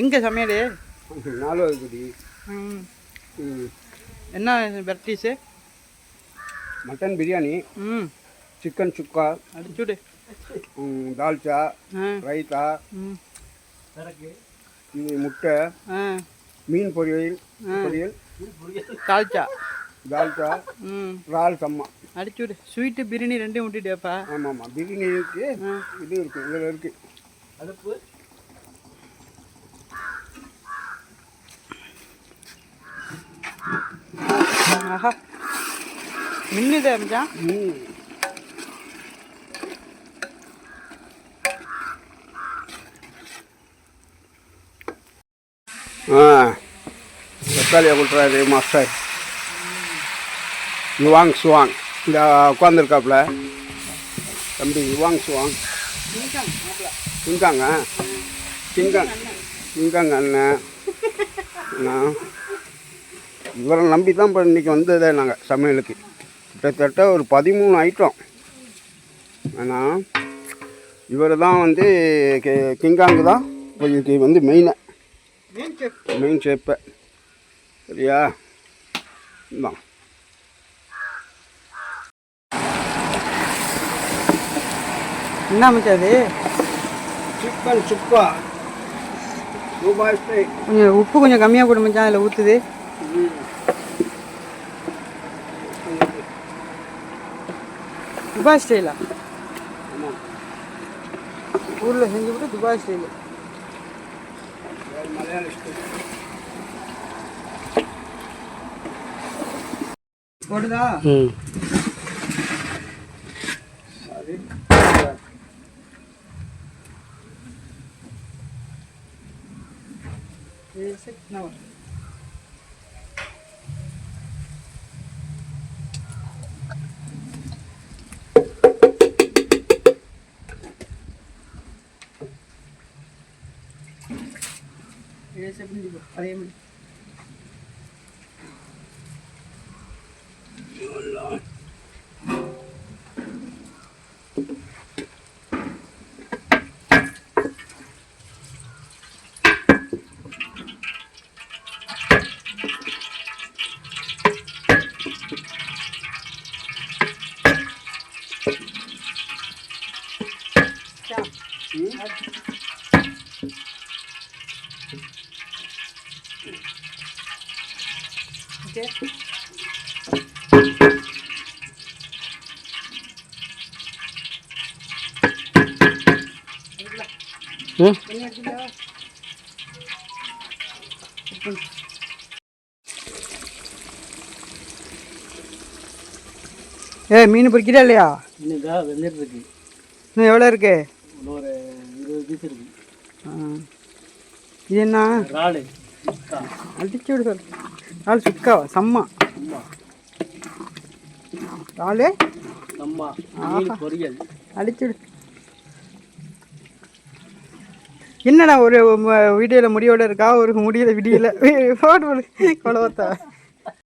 எங்கே சமையல்? 4வது குடி. என்ன வெரைட்டிஸு? மட்டன் பிரியாணி, சிக்கன் சுக்கா, அடிச்சுடு, தால்ச்சா, ரைத்தா, இது முட்டை, மீன் பொரியல், தால்ச்சா, இறால் சம்மா. அடிச்சுடு. ஸ்வீட்டு பிரியாணி ரெண்டையும் விட்டுட்டேப்பா. ஆமாம், பிரியாணி இருக்குது, இது இருக்குது, இதில் இருக்குது. அடுப்பு ஆஹா, மின்னுதே மச்சான். தக்காளியை கொடுத்துறாரு மாஸ்டர். யுவாங் சுவாங் இந்த உட்காந்துருக்காப்புல தம்பி. யுவாங் சுவாங் சிங்காங்க அண்ணன். இவரை நம்பி தான் இப்போ இன்றைக்கி வந்ததே நாங்கள் சமையலுக்கு. கிட்டத்தட்ட ஒரு 13 ஐட்டம். ஆனால் இவர் தான் வந்து கிங்காங்கு தான் இப்போதைக்கு வந்து மெயின் ஷேப்பை. சரியா? தான் என்ன அமைச்சது? சிக்கன் சுக்கா துபாய் ஸ்டைல். கொஞ்சம் உப்பு கொஞ்சம் கம்மியாக போட்டு மச்சான், அதில் ஊற்றுது. துபாய் ஸ்டைலா? ஊரில் செஞ்சு விட்டு துபாய் ஸ்டைலு. மலையாள ஸ்டைல் போடுதா? சரி. அதே மாதிரி மீன் பொறிக்கிறா இல்லையா? இன்னும் எவ்வளோ இருக்கு? ஒரு 20 பீஸ் இருக்கு. இது என்ன? அடிச்சு விடு சொல். இறால் சுக்காவா? சம்மா இறால் பொரியல். அடிச்சு விடு. என்னடா ஒரு வீடியோவில் முடியோட இருக்கா, ஒரு முடியல விடியல போட்டு கொலவத்தா.